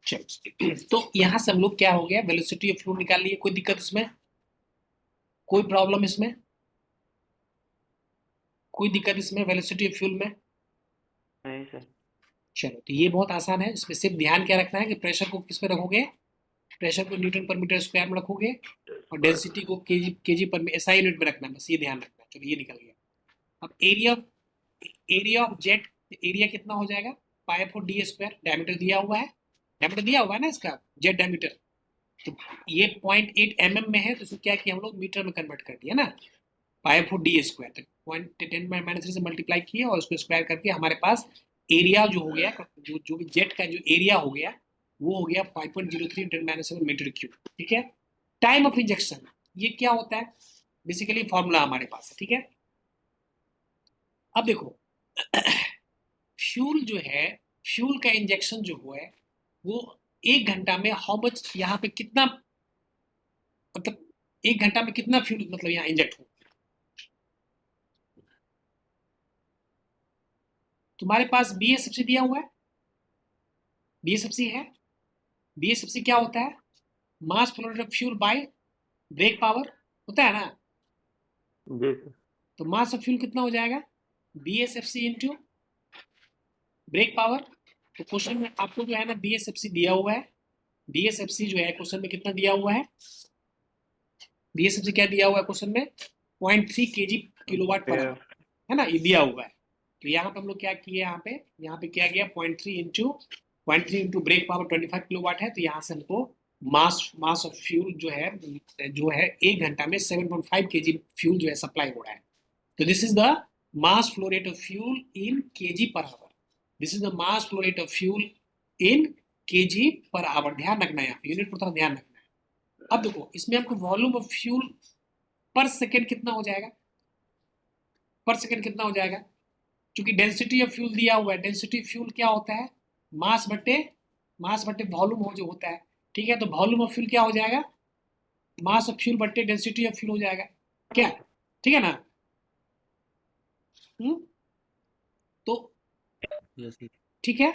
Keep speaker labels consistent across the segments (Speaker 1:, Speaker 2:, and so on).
Speaker 1: चलो तो यहाँ से हम लोग क्या हो गया, वेलोसिटी ऑफ फ्लूइड निकाल लिए। कोई दिक्कत इसमें, कोई प्रॉब्लम इसमें, कोई दिक्कत इसमें वेलोसिटी ऑफ फ्लूइड में?
Speaker 2: नहीं सर।
Speaker 1: चलो तो ये बहुत आसान है। इसमें सिर्फ ध्यान क्या रखना है कि प्रेशर को किस में रखोगे, प्रेशर को न्यूटन पर मीटर स्क्वायर में रखोगे और डेंसिटी को केजी पर एसआई यूनिट में रखना है, बस ये ध्यान रखना है। चलो ये निकल गया। अब एरिया ऑफ जेट, एरिया कितना हो जाएगा, pi four D square. Diameter दिया हुआ है, डायमीटर दिया हुआ है ना इसका, जेट डायमीटर। तो ये 0.8 mm में है, तो इसको क्या किया हम लोग, मीटर में कन्वर्ट कर दिया ना, पाई फोर डी स्क्वायर। तो 0.10 से मल्टीप्लाई किए और उसको स्क्वायर करके हमारे पास एरिया जो हो गया, जो भी जेट का जो एरिया हो गया वो हो गया 5.03 × 10⁻⁷ मीटर क्यूब। ठीक है। टाइम ऑफ इंजेक्शन, ये क्या होता है, बेसिकली फॉर्मूला हमारे पास है। ठीक है। अब देखो फ्यूल जो है, फ्यूल का इंजेक्शन जो हुआ है वो 1 घंटा में हाउ मच, यहाँ पे कितना, मतलब 1 घंटा में कितना फ्यूल मतलब यहाँ इंजेक्ट हो। तुम्हारे पास बीएसएफसी दिया हुआ है, बीएसएफसी है। बीएसएफसी क्या होता है, mass flow rate of fuel by brake power, होता है ना।
Speaker 2: जी सर।
Speaker 1: तो मास ऑफ फ्यूल कितना हो जाएगा, बीएसएफसी इंटू ब्रेक पावर। तो क्वेश्चन में आपको जो है ना बीएसएफसी दिया हुआ है, बीएसएफसी जो है क्वेश्चन में कितना दिया हुआ है, बीएसएफसी क्या दिया हुआ है क्वेश्चन में, 0.3 kg किलोवाट पर आवर, है ना, ये दिया हुआ है। तो यहाँ पे हम लोग क्या किए, यहाँ पे क्या गया 0.3 इंटू ब्रेक पावर 25 किलोवाट है। तो यहाँ से हमको मास ऑफ फ्यूल जो है 1 घंटा में 7.5 kg फ्यूल जो है सप्लाई हो रहा है। तो this is the mass flow rate of fuel in KG per hour. This is the mass flow rate of fuel in KG per hour. ध्यान रखना है, यूनिट पर थोड़ा ध्यान रखना है। अब देखो इसमें आपको वॉल्यूम ऑफ फ्यूल पर सेकेंड कितना हो जाएगा, पर सेकेंड कितना हो जाएगा, क्योंकि डेंसिटी ऑफ फ्यूल दिया हुआ है। डेंसिटी फ्यूल क्या होता है, मास बटे वॉल्यूम हो जो होता है। ठीक है। तो वॉल्यूम ऑफ फ्यूल क्या हो जाएगा, मास ऑफ फ्यूल बटे डेंसिटी ऑफ फ्यूल हो जाएगा क्या, ठीक है ना। तो ठीक है।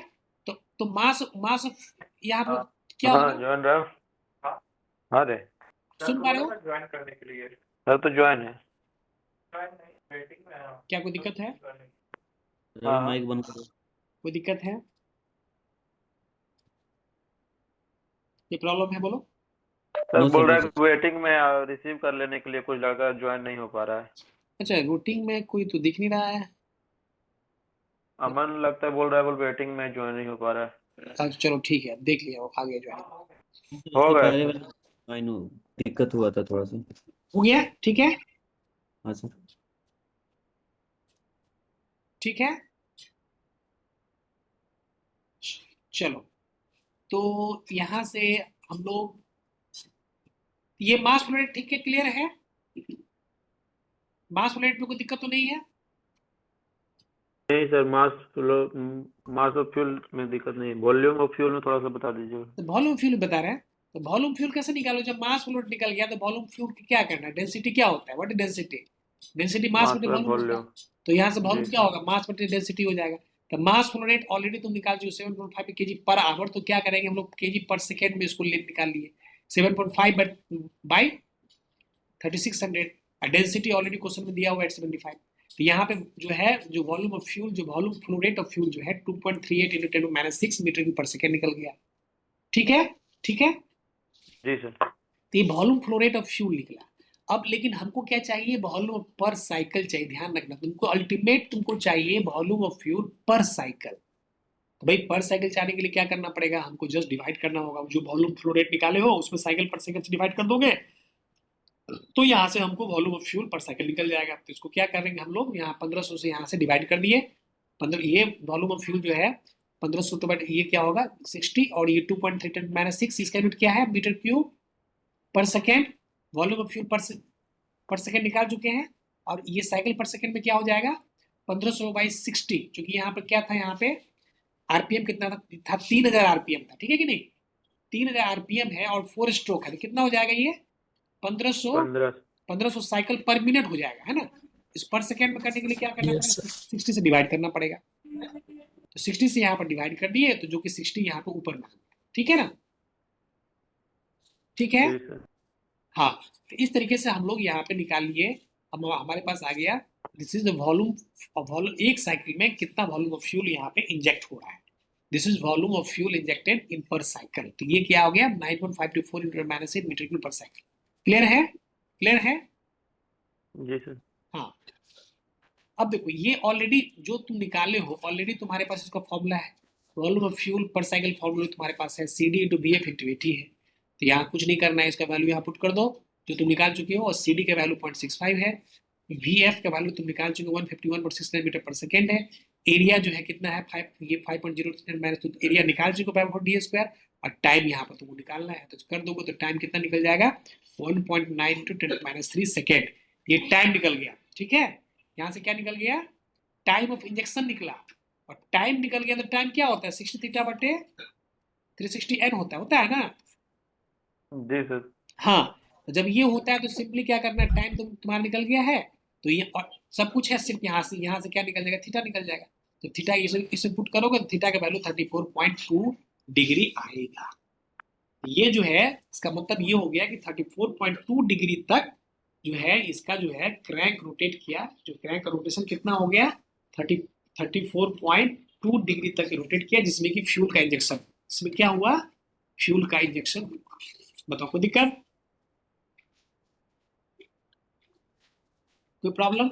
Speaker 1: तो मास ऑफ यहाँ पे क्या
Speaker 2: हाँ
Speaker 1: होगा,
Speaker 2: ज्वाइन रहा। हाँ रे
Speaker 1: सुन पा रहे हो,
Speaker 2: ज्वाइन करने के लिए सर, तो ज्वाइन है।
Speaker 1: क्या कोई दिक्कत है,
Speaker 2: हाँ
Speaker 3: माइक बंद करो।
Speaker 1: कोई दिक्कत है, ये प्रॉब्लम है, बोलो।
Speaker 2: सर
Speaker 3: नो
Speaker 2: बोल
Speaker 3: सर,
Speaker 2: रहा
Speaker 3: नो
Speaker 2: है
Speaker 3: सर।
Speaker 2: वेटिंग में रिसीव कर लेने के लिए कुछ लड़का ज्वाइन नहीं हो पा रहा है।
Speaker 1: अच्छा, रूटिंग में कोई तो दिख नहीं रहा है।
Speaker 2: अमन लगता है बोल रहा है, बोल वेटिंग में ज्वाइन नहीं हो पा रहा है।
Speaker 1: अच्छा चलो ठीक है, देख लिया, वो आ गया जो है,
Speaker 2: हो
Speaker 3: इसके
Speaker 2: गया
Speaker 3: पहले
Speaker 2: सर।
Speaker 3: वाला आई नो दिक्कत हुआ था थोड़ा सा।
Speaker 1: हो गया। ठीक है,
Speaker 3: हाँ सर।
Speaker 1: ठीक है। चलो तो यहां से हम लोग, ये मास फ्लो रेट ठीक है, क्लियर है, मास फ्लो रेट में कोई दिक्कत तो नहीं है।
Speaker 2: नहीं सर, मास ऑफ फ्यूल में दिक्कत नहीं, वॉल्यूम ऑफ फ्यूल में थोड़ा सा बता दीजिए।
Speaker 1: तो वॉल्यूम फ्यूल बता रहे हैं, तो वॉल्यूम फ्यूल कैसे निकालो, जब मास फ्लो रेट निकल गया तो वॉल्यूम फ्यूल क्या करना है, डेंसिटी क्या होता है, what is density, density mass
Speaker 2: mass
Speaker 1: बटे
Speaker 2: प्लस
Speaker 1: वॉल्यूम होता है।
Speaker 2: वॉल्यूम।
Speaker 1: तो यहाँ से
Speaker 2: जी
Speaker 1: वॉल्यूम क्या
Speaker 2: सर।
Speaker 1: होगा, मास बटे डेंसिटी हो जाएगा। तो मास फ्लो रेट ऑलरेडी तुम निकाल चुके 7.5 kg पर आवर। तो क्या करेंगे हम लोग, केजी पर सेकेंड में इसको निकाल लिए, 7.5 बाई 3600। डेंसिटी ऑलरेडी क्वेश्चन में दिया हुआ है 75। तो यहाँ पे जो है, जो वॉल्यूम ऑफ फ्यूल, जो volume flow rate of fuel जो है 2.38 × 10⁻⁶ मीटर पर सेकेंड निकल गया। ठीक है, ठीक है।
Speaker 2: जी सर।
Speaker 1: तो ये volume flow rate of fuel निकला। अब लेकिन हमको क्या चाहिए, वॉल्यूम पर साइकिल चाहिए। ध्यान रखना, तुमको अल्टीमेट तुमको चाहिए volume of fuel per cycle. तो भाई पर साइकिल चाहने के लिए क्या करना पड़ेगा, हमको जस्ट डिवाइड करना होगा, जो वॉल्यूम फ्लो रेट निकाले हो उसमें साइकिल पर सेकंड से डिवाइड कर दोगे, तो यहाँ से हमको volume of fuel per cycle निकल जाएगा। तो इसको क्या करेंगे हम लोग, यहाँ 1500 से यहाँ से डिवाइड कर दिए। 15, ये वॉल्यूम ऑफ फ्यूल जो है 1500 तो बट ये क्या होगा 60, और ये 2.3 × 10⁻⁶, इसका यूनिट क्या है, मीटर क्यूब पर सेकेंड। वॉल्यूम ऑफ फ्यूल पर सेकेंड निकाल चुके हैं। और ये साइकिल पर सेकेंड में क्या हो जाएगा, 1500/60, क्योंकि यहाँ पे क्या था, यहाँ पे आरपीएम कितना था 3000 आरपीएम था, ठीक है कि नहीं, 3000 आरपीएम है और 4 स्ट्रोक है, तो कितना हो जाएगा ये
Speaker 2: 15।
Speaker 1: 1500 साइकिल पर मिनट हो जाएगा, है ना। इस पर सेकेंड में करने के लिए क्या करना पड़ेगा, 60 से डिवाइड करना पड़ेगा। तो 60 से यहाँ पर डिवाइड कर दिए, तो जो कि 60 यहाँ पर ऊपर में आ गया। ठीक है ना, ठीक है।
Speaker 2: जी सर।
Speaker 1: हाँ, तो इस तरीके से हम लोग यहाँ पे निकाल लिए। हम हमारे पास आ गया, this is the volume of volume, एक साइकिल में कितना वॉल्यूम ऑफ फ्यूल यहाँ पे इंजेक्ट हो रहा है। This is volume of fuel injected इन पर साइकिल। तो ये क्या हो गया, 9.524 × -8 मीटर क्यूब पर साइकिल। क्लियर है, क्लियर है।
Speaker 2: जी सर।
Speaker 1: हाँ, अब देखो ये ऑलरेडी जो तुम निकाले हो, ऑलरेडी तुम्हारे पास इसका फॉर्मूला है, volume of fuel per cycle formula तुम्हारे पास है, C D into B F into A T है। तो यहाँ कुछ नहीं करना है, इसका वैल्यू यहाँ पुट कर दो जो तुम निकाल चुके हो, और सी डी का वैल्यू 0.65 है, वी एफ का वैल्यू तुम निकाल चुके हो 151.69 मीटर पर सेकेंड है, एरिया जो है कितना है 5, ये 5.03 माइनस, तो एरिया निकाल चुके हो 5/4d², और टाइम यहाँ पर तुमको निकालना है, तो कर दोगे तो टाइम कितना निकल जाएगा 1.9 × 10⁻³ सेकेंड। ये टाइम निकल गया, ठीक है। यहाँ से क्या निकल गया, टाइम ऑफ इंजेक्शन निकला, और टाइम निकल गया तो टाइम क्या होता है 60θ/360n होता है ना।
Speaker 2: जी सर।
Speaker 1: हाँ, तो जब ये होता है तो सिंपली क्या करना है, टाइम तो तुम्हारा निकल गया है, तो ये और सब कुछ है, सिर्फ यहाँ से क्या निकल जाएगा, थीटा निकल जाएगा। तो थीटा इसमें पुट करोगे तो थीटा का वैल्यू 34.2 डिग्री आएगा। ये जो है इसका मतलब ये हो गया कि 34.2 डिग्री तक जो है इसका जो है क्रैंक रोटेट किया, जो क्रैंक का रोटेशन कितना हो गया 34.2 डिग्री तक रोटेट किया, जिसमें कि फ्यूल का इंजेक्शन, इसमें क्या हुआ, फ्यूल का इंजेक्शन। बताओ कोई दिक्कत, कोई प्रॉब्लम?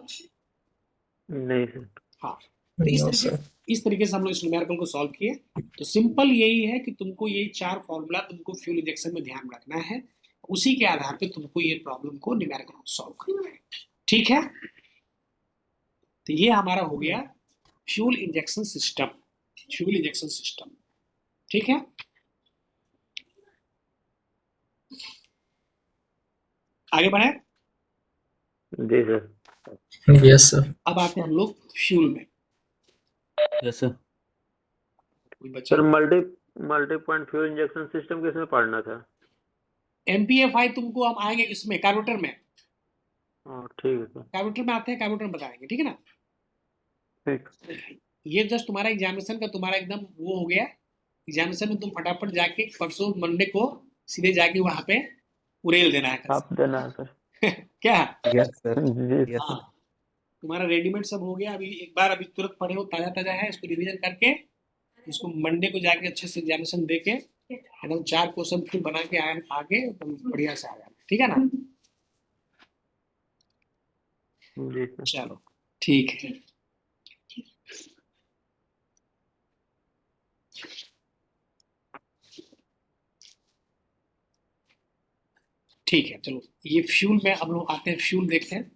Speaker 2: नहीं सर।
Speaker 1: हाँ, तो इस तरीके से हम लोग इस न्यूमेरिकल को सॉल्व किए। तो सिंपल यही है कि तुमको ये 4 फॉर्मूला तुमको फ्यूल इंजेक्शन में ध्यान रखना है, उसी के आधार पे तुमको ये प्रॉब्लम को न्यूमेरिकल को सॉल्व करना है, ठीक है। तो ये हमारा हो गया fuel injection system, fuel injection system, ठीक है। आगे बढ़े।
Speaker 2: जी सर।
Speaker 4: Yes sir.
Speaker 1: अब आते हैं हम लोग फ्यूल में।
Speaker 3: Yes sir.
Speaker 1: कोई बच्चा
Speaker 2: sir multi point fuel injection system किसमें पढ़ना था?
Speaker 1: एमपीएफआई तुमको हम आएंगे इसमें कार्बोरेटर में,
Speaker 2: हाँ ठीक है सर।
Speaker 1: कार्बोरेटर में आते हैं, कार्बोरेटर में बताएंगे, ठीक है ना।
Speaker 2: ठीक।
Speaker 1: ये जस्ट तुम्हारा एग्जामिनेशन का तुम्हारा एकदम वो हो गया, एग्जामिनेशन में तुम फटाफट जाके परसों मंडे को सीधे जाके वहां पे उड़ेल देना है
Speaker 2: आप देना है सर।
Speaker 1: क्या।
Speaker 3: Yes sir.
Speaker 2: जी
Speaker 3: यस
Speaker 1: हाँ,
Speaker 3: सर।
Speaker 1: तुम्हारा रेडीमेड सब हो गया, अभी एक बार अभी तुरंत पढ़े हो, ताजा ताजा है, इसको रिवीजन करके इसको मंडे को जाके अच्छे से एग्जामिनेशन दे के एकदम 4 क्वेश्चन फिर बना के आगे एकदम बढ़िया से आ जाना, ठीक है ना।
Speaker 2: जी सर।
Speaker 1: चलो ठीक है। ठीक है, चलो ये फ्यूल में हम लोग आते हैं, फ्यूल देखते हैं।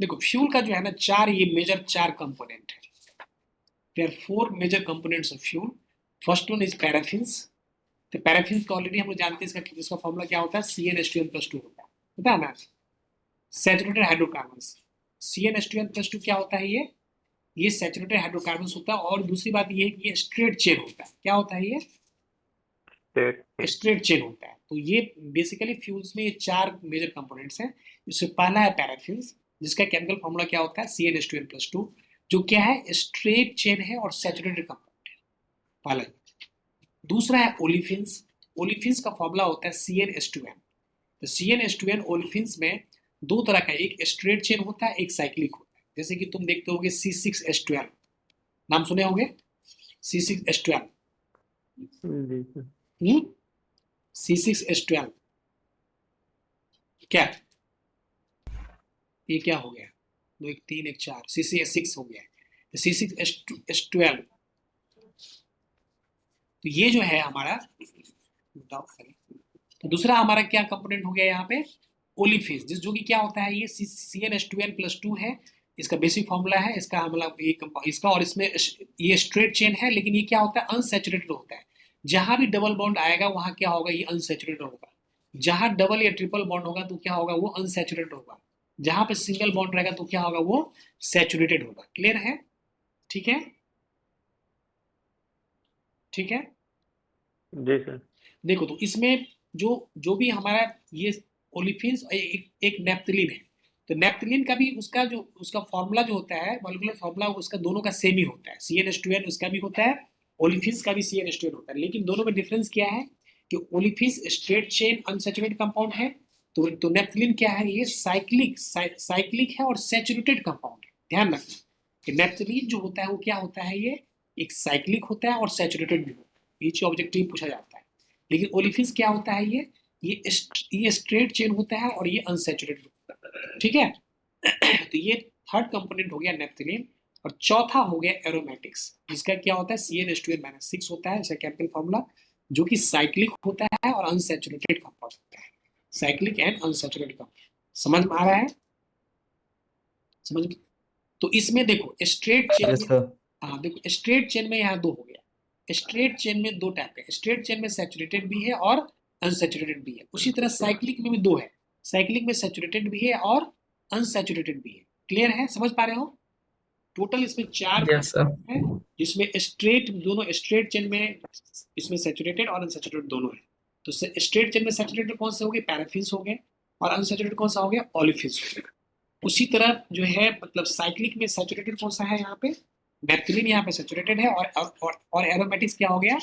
Speaker 1: देखो फ्यूल का जो है ना ये मेजर 4 कंपोनेंट है। There 4 major components of fuel. First one is paraffins. तो पैराफिन्स का ऑलरेडी हम लोग जानते हैं, इसका फॉर्मूला क्या होता है, CnH2n+2 होता है, पता है ना। सैचुरेटेड हाइड्रोकार्बन्स, CnH2n+2 क्या होता है, ये सैचुरेटेड हाइड्रोकार्बन्स होता है। और दूसरी बात ये है कि ये स्ट्रेट चेन होता है। क्या होता है, ये स्ट्रेट चेन होता है। तो ये बेसिकली फ्यूल्स में ये 4 मेजर कंपोनेंट्स हैं। इससे पहला है पैराफिन्स, जिसका केमिकल फॉर्मूला क्या होता है, CnH2n+2, जो क्या है, स्ट्रेट चेन है और सैचुरेटेड कंपाउंड है, पहला। दूसरा है ओलिफिन्स। ओलिफिन्स का फॉर्मूला होता है CnH2n। तो CnH2n ओलिफिन्स में 2 तरह का, एक स्ट्रेट चेन होता है, एक साइक्लिक होता है। जैसे कि तुम देखते होगे C6H12, नाम सुने होंगे C6H12।
Speaker 2: जी सर।
Speaker 1: C6H12 क्या, ये क्या हो गया, 2 1 3 1 4, CCH6 हो गया। तो C6H12, तो ये जो है हमारा, बताओ। तो दूसरा हमारा क्या कंपोनेंट हो गया यहाँ पे, ओलिफिन्स, जो कि क्या होता है, ये CnH2n+2 है। इसका बेसिक फॉर्मूला है, इसका मतलब इसका, और इसमें ये स्ट्रेट चेन है, लेकिन ये क्या होता है, अनसैचुरेटेड होता है। जहां भी डबल बॉन्ड आएगा वहां क्या होगा, ये अनसैचुरेटेड होगा। जहां डबल या ट्रिपल बॉन्ड होगा तो क्या होगा, वो अनसैचुरेटेड होगा। जहां पे सिंगल बॉन्ड रहेगा तो क्या होगा, वो सैचुरेटेड होगा। क्लियर है, ठीक है, ठीक है।
Speaker 2: जी सर।
Speaker 1: देखो तो इसमें जो भी हमारा ये ओलिफिन्स, एक नेप्थलीन है। तो नेप्थलीन का भी उसका फॉर्मूला जो होता है, मॉलिक्यूलर फॉर्मूला उसका दोनों का सेम ही होता है, CnH2n उसका भी होता है, ओलिफिन्स का भी CnH2n होता है, लेकिन दोनों में डिफरेंस क्या है कि olefins straight chain unsaturated compound है, तो नेप्थलीन क्या है, ये साइक्लिक है और सैचुरेटेड कंपाउंड है। ध्यान रखना कि नेप्थलीन जो होता है वो क्या होता है, ये एक साइक्लिक होता है और सैचुरेटेड भी होता है, ये ऑब्जेक्टिव पूछा जाता है। लेकिन ओलिफिन्स क्या होता है, ये स्ट्रेट चेन होता है और ये अनसैचुरेटेड होता है। ठीक है तो ये थर्ड कंपोनेंट हो गया नेप्थलीन। और चौथा हो गया एरोमेटिक्स, जिसका क्या होता है, CnH2n-6 होता है, इसका केमिकल फॉर्मूला, जो कि साइक्लिक होता है और अनसैचुरेटेड कंपाउंड होता है, साइक्लिक एंड अनसैचुरेटेड कंपाउंड। समझ में आ रहा है? समझ में? तो इसमें देखो स्ट्रेट चेन
Speaker 3: यस
Speaker 1: में,
Speaker 3: सर।
Speaker 1: हाँ देखो स्ट्रेट चेन में यहाँ दो हो गया। स्ट्रेट चेन में दो टाइप है, स्ट्रेट चेन में सैचुरेटेड भी है और अनसैचुरेटेड भी है। उसी तरह साइक्लिक में भी दो है, साइक्लिक में सैचुरेटेड भी है और अनसैचुरेटेड भी है। क्लियर है? समझ पा रहे हो? टोटल इसमें 4
Speaker 4: Yes, sir.
Speaker 1: है, जिसमें स्ट्रेट दोनों स्ट्रेट चेन में इसमें सैचुरेटेड और अनसैचुरेटेड दोनों है। तो स्ट्रेट चेन में सैचुरेटेड कौन से हो गए, पैराफिन्स हो गए, और अनसैचुरेटेड कौन सा हो गया, ओलिफिन्स हो गए। उसी तरह जो है मतलब साइक्लिक में सैचुरेटेड कौन सा है, यहाँ पे नेप्थलीन यहाँ पे सैचुरेटेड है, और एरोमेटिक्स क्या हो गया,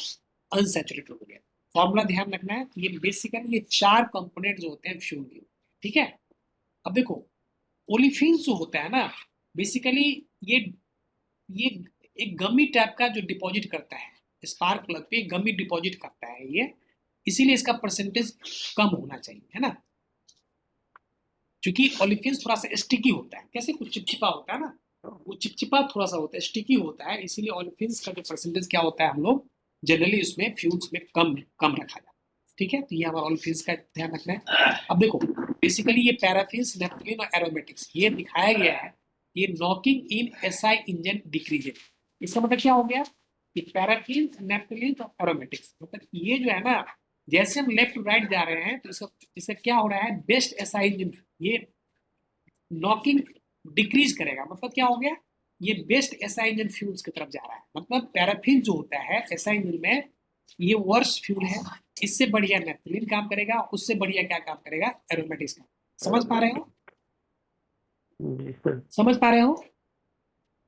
Speaker 1: अनसैचुरेटेड हो गया। फॉर्मूला ध्यान रखना है, ये बेसिकली ये 4 कंपोनेंट जो होते हैं फ्यूल के। ठीक है, अब देखो ओलिफिन्स जो होता है ना, बेसिकली ये एक गमी टाइप का जो डिपॉजिट करता है, स्पार्क प्लग पे गमी डिपॉजिट करता है ये, इसीलिए इसका परसेंटेज कम होना चाहिए, है ना। क्योंकि ओलिफिन्स थोड़ा सा स्टिकी होता है, कैसे कुछ चिपचिपा होता है ना, वो चिपचिपा थोड़ा सा होता है, स्टिकी होता है, इसीलिए ओलिफिन्स का जो परसेंटेज क्या होता है, हम लोग जनरली उसमें फ्यूल्स में कम रखा जाता है। ठीक है, तो ये हमारा ओलिफिन्स का ध्यान रखना है। अब देखो बेसिकली ये पैराफिन्स, नेप्थलीन और एरोमेटिक्स ये दिखाया गया है, ये knocking in SI engine decreases. इसका मतलब क्या हो गया, कि पैराफिन, नेप्थलीन और एरोमेटिक्स, मतलब ये जो है ना, जैसे हम लेफ्ट टू राइट जा रहे हैं तो इसका क्या हो रहा है, बेस्ट एसआई इंजन ये नॉकिंग डिक्रीज करेगा। मतलब क्या हो गया, ये बेस्ट एसआई इंजन फ्यूल्स की तरफ जा रहा है। मतलब पैराफिन जो होता है एसआई इंजन में, ये वर्स्ट फ्यूल है, इससे बढ़िया नेप्थलीन काम करेगा, उससे बढ़िया क्या काम करेगा, एरोमेटिक्स का। समझ पा रहे हो?
Speaker 2: जी सर।
Speaker 1: समझ पा रहे हो?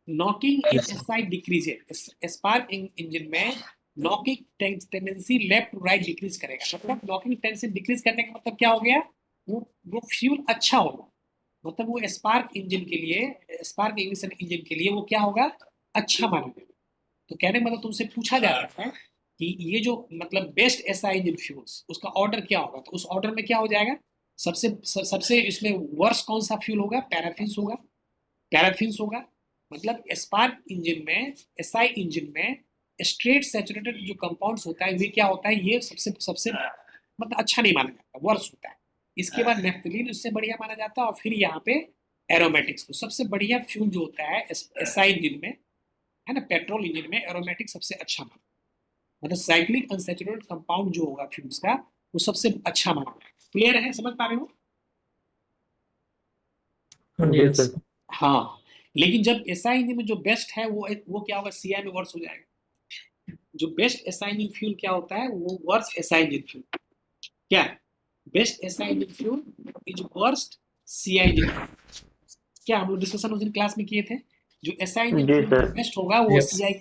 Speaker 1: Knocking in
Speaker 3: Yes, sir.
Speaker 1: SI decreases, spark engine में knocking tendency left to right decrease करेगा। मतलब नॉकिंग टेंडेंसी डिक्रीज करने का मतलब क्या हो गया, वो फ्यूल अच्छा होगा, मतलब वो स्पार्क इंजन के लिए, स्पार्क इग्निशन इंजन के लिए वो क्या होगा, अच्छा माना जाएगा। तो कहने का मतलब तुमसे पूछा जा रहा है कि ये जो मतलब बेस्ट एसआई इंजन फ्यूल्स, उसका ऑर्डर क्या होगा, तो उस ऑर्डर में क्या हो जाएगा, सबसे इसमें वर्स कौन सा फ्यूल होगा, पैराफिन्स होगा। पैराफिन्स होगा, मतलब स्पार्क इंजन में, एसआई इंजन में स्ट्रेट सैचुरेटेड जो कंपाउंड्स होता है, ये क्या होता है, ये सबसे मतलब अच्छा नहीं माना जाता, वर्स होता है। इसके बाद नेप्थलीन उससे बढ़िया माना जाता है, और फिर यहाँ पे एरोमेटिक्स। तो सबसे बढ़िया फ्यूल जो होता है एसआई इंजन में, है ना, पेट्रोल इंजन में एरोमेटिक सबसे अच्छा माना, मतलब साइक्लिक अनसैचुरेटेड कंपाउंड जो होगा फ्यूल्स का, वो सबसे अच्छा माना जाएगा। क्लियर है? समझ पा रहे हो?
Speaker 2: जी
Speaker 4: Yes.
Speaker 2: सर।
Speaker 1: हाँ, लेकिन जब एसआई इंजन में जो बेस्ट है वो क्या होगा, सीआई में वर्स हो जाएगा। जो बेस्ट एसआई इंजन फ्यूल क्या होता है, वो वर्स एसआई इंजन फ्यूल। क्या best SI engine fuel is worst CI engine. क्या हम लोग डिस्कशन उस दिन क्लास में किए थे, जो एसआई इंजन
Speaker 2: जी
Speaker 1: फ्यूल
Speaker 2: सर।
Speaker 1: जो बेस्ट होगा वो
Speaker 4: Yes.
Speaker 1: सीआई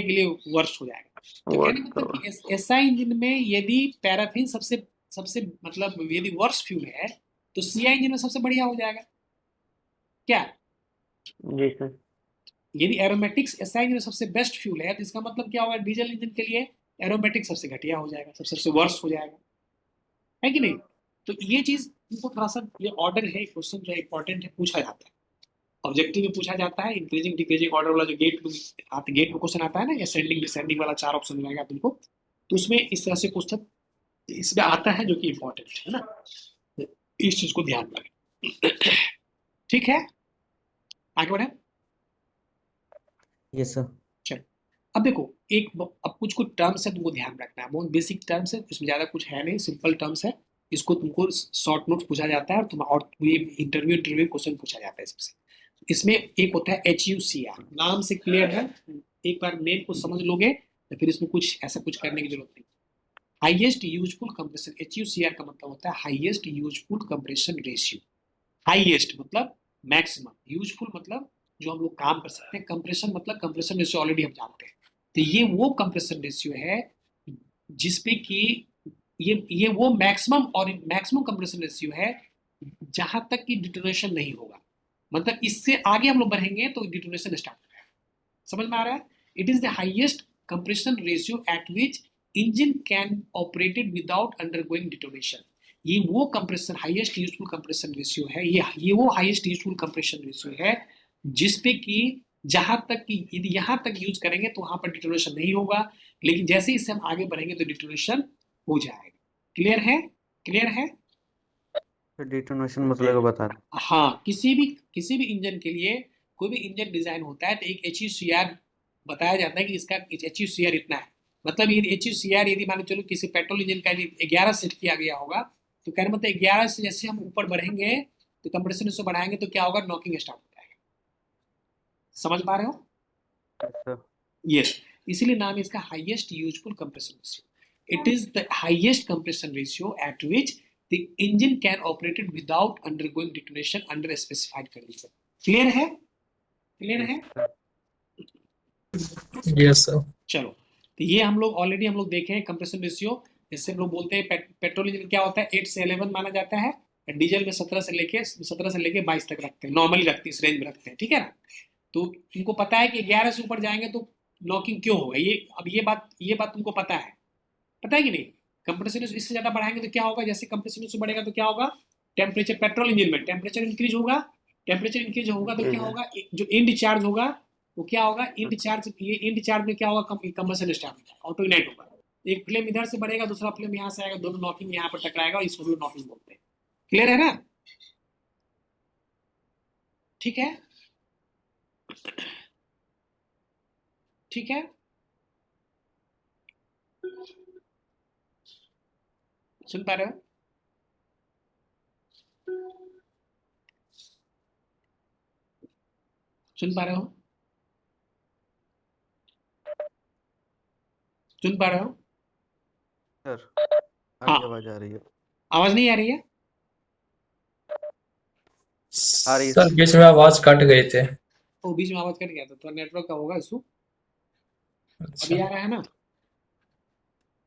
Speaker 1: के लिए वर्स्ट हो जाएगा। तो कहने का मतलब कि एसआई इंजन में यदि पैराफिन सबसे मतलब यदि वर्स्ट फ्यूल है, तो सीआई इंजन में सबसे बढ़िया हो जाएगा। क्या
Speaker 2: जी सर।
Speaker 1: यदि एरोमेटिक्स एसआई इंजन में सबसे बेस्ट फ्यूल है, तो इसका मतलब क्या होगा, डीजल इंजन के लिए एरोमेटिक सबसे घटिया हो जाएगा, सबसे वर्स्ट हो जाएगा, है कि नहीं। तो ये चीज इनको थोड़ा सा, ये ऑर्डर है, क्वेश्चन जो है इंपॉर्टेंट है, पूछा जाता है, ऑब्जेक्टिव में पूछा जाता है। इंक्रीजिंग डिक्रीजिंग ऑर्डर वाला जो गेट में क्वेश्चन आता है ना, या सेंडिंग डिसेंडिंग वाला 4 ऑप्शन मिलेगा तुमको, तो उसमें इस तरह से क्वेश्चन इसमें आता है, जो कि इंपॉर्टेंट है ना, इस चीज को ध्यान रखें। ठीक है, आगे बढ़े।
Speaker 3: Yes sir.
Speaker 1: चल, अब देखो अब कुछ टर्म्स है, तुमको ध्यान रखना है, बहुत बेसिक टर्म्स है, इसमें ज्यादा कुछ है नहीं, सिंपल टर्म्स है। इसको तुमको शॉर्ट नोट पूछा जाता है, और ये इंटरव्यू क्वेश्चन पूछा जाता है सबसे। इसमें एक होता है HUCR, नाम से क्लियर है, एक बार नेम को समझ लोगे तो फिर इसमें कुछ ऐसा कुछ करने की जरूरत नहीं। हाईएस्ट यूजफुल कंप्रेशन, HUCR का मतलब होता है highest useful compression ratio. Highest मतलब मैक्सिमम, यूजफुल मतलब जो हम लोग काम कर सकते हैं, कंप्रेशन मतलब कंप्रेशन रेशियो ऑलरेडी हम जानते हैं। तो ये वो कंप्रेशन रेशियो है जिसपे कि ये वो मैक्सिमम और मैक्सिमम कंप्रेशन रेशियो है जहां तक कि डिटोनेशन नहीं होगा। मतलब इससे आगे हम लोग बढ़ेंगे तो डिटोनेशन स्टार्ट हो जाएगा। समझ में आ रहा है? It is the highest compression ratio at which engine can operated without undergoing detonation. ये वो compression highest useful compression ratio है, ये वो हाईएस्ट यूजफुल कंप्रेशन रेशियो है जिसपे कि जहां तक कि यदि यहां तक यूज करेंगे तो वहां पर डिटोनेशन नहीं होगा, लेकिन जैसे ही इससे हम आगे बढ़ेंगे तो डिटोनेशन हो जाएगा। क्लियर है? क्लियर है?
Speaker 2: डिटोनेशन मतलब को बता रहे
Speaker 1: हाँ, किसी भी इंजन के लिए कोई भी इंजन डिजाइन होता है तो एक HUCR बताया जाता है कि इसका HUCR इतना है। मतलब ये HUCR यदि मान लो चलो किसी पेट्रोल इंजन का 11 सेट किया गया होगा तो कहने मतलब 11 से जैसे हम ऊपर बढ़ेंगे तो कंप्रेशन उससे बढ़ाएंगे तो क्या होगा, नॉकिंग स्टार्ट हो जाएगा। समझ पा रहे हो?
Speaker 2: सर।
Speaker 1: यस, इसीलिए नाम इसका highest useful compression ratio. It is the highest compression ratio at which the engine can operated without undergoing detonation under specified condition. Clear है? क्लियर है?
Speaker 4: Yes, sir.
Speaker 1: चलो, तो ये हम लोग ऑलरेडी हम लोग देखे हैं कंप्रेशन रेशियो। जैसे हम लोग बोलते हैं पेट्रोल इंजन क्या होता है 8 से 11 माना जाता है, डीजल में 17 से लेके 22 तक रखते हैं, नॉर्मली रखते हैं, इस रेंज में रखते हैं, ठीक है ना। तो तुमको पता है कि 11 से ऊपर जाएंगे तो नॉकिंग क्यों होगा, ये अब ये बात तुमको पता है कि नहीं। कंप्रेशन इससे ज्यादा बढ़ाएंगे तो क्या होगा, जैसे कंप्रेशन इससे बढ़ेगा तो क्या होगा, टेम्परेचर पेट्रोल इंजन में टेम्परेचर इंक्रीज होगा, टेम्परेचर इंक्रीज होगा तो क्या होगा, जो इंड चार्ज होगा वो क्या होगा, इंड चार्ज में क्या होगा, कंबशन स्टार्ट हो जाएगा, ऑटो इग्नाइट होगा। एक फ्लेम इधर से बढ़ेगा, दूसरा फ्लेम यहाँ से आएगा, दोनों नॉकिंग यहाँ पर टकराएगा, इसको हम लोग नॉकिंग बोलते हैं। क्लियर है ना? ठीक है, ठीक है, सुन पा रहे हो? सुन पा रहे हो? सुन पा रहे हो?
Speaker 2: सर
Speaker 1: हाँ,
Speaker 2: आवाज आ रही है।
Speaker 1: आवाज नहीं आ रही है?
Speaker 2: आ रही है
Speaker 4: सर बीच में आवाज कट गए थे।
Speaker 1: वो बीच में आवाज कट गया था, तो नेटवर्क का होगा इशू।
Speaker 4: अच्छा।
Speaker 1: अभी आ रहा है ना?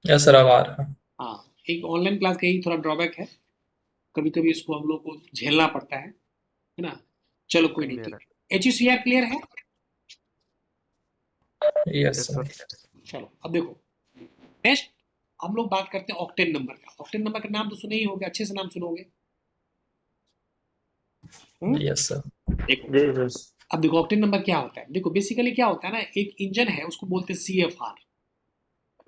Speaker 4: यस सर, अब आ रहा है।
Speaker 1: हाँ, एक ऑनलाइन क्लास का ही थोड़ा ड्रॉबैक है, कभी कभी इसको हम लोग को झेलना पड़ता है ना। चलो कोई नहीं,
Speaker 2: क्लियर
Speaker 1: ठीक
Speaker 2: है।
Speaker 1: है। HUCR क्लियर है?
Speaker 4: Yes
Speaker 2: yes
Speaker 4: sir.
Speaker 2: सर।
Speaker 1: चलो अब देखो, नेक्स्ट हम लोग बात करते हैं ऑक्टेन नंबर का। ऑक्टेन नंबर का नाम तो सुने ही होगे, अच्छे से नाम सुनोगे।
Speaker 4: Yes sir.
Speaker 1: देखो,
Speaker 2: जी सर।
Speaker 1: अब देखो ऑक्टेन नंबर क्या होता है। देखो बेसिकली क्या होता है ना, एक इंजन है उसको बोलते हैं CFR।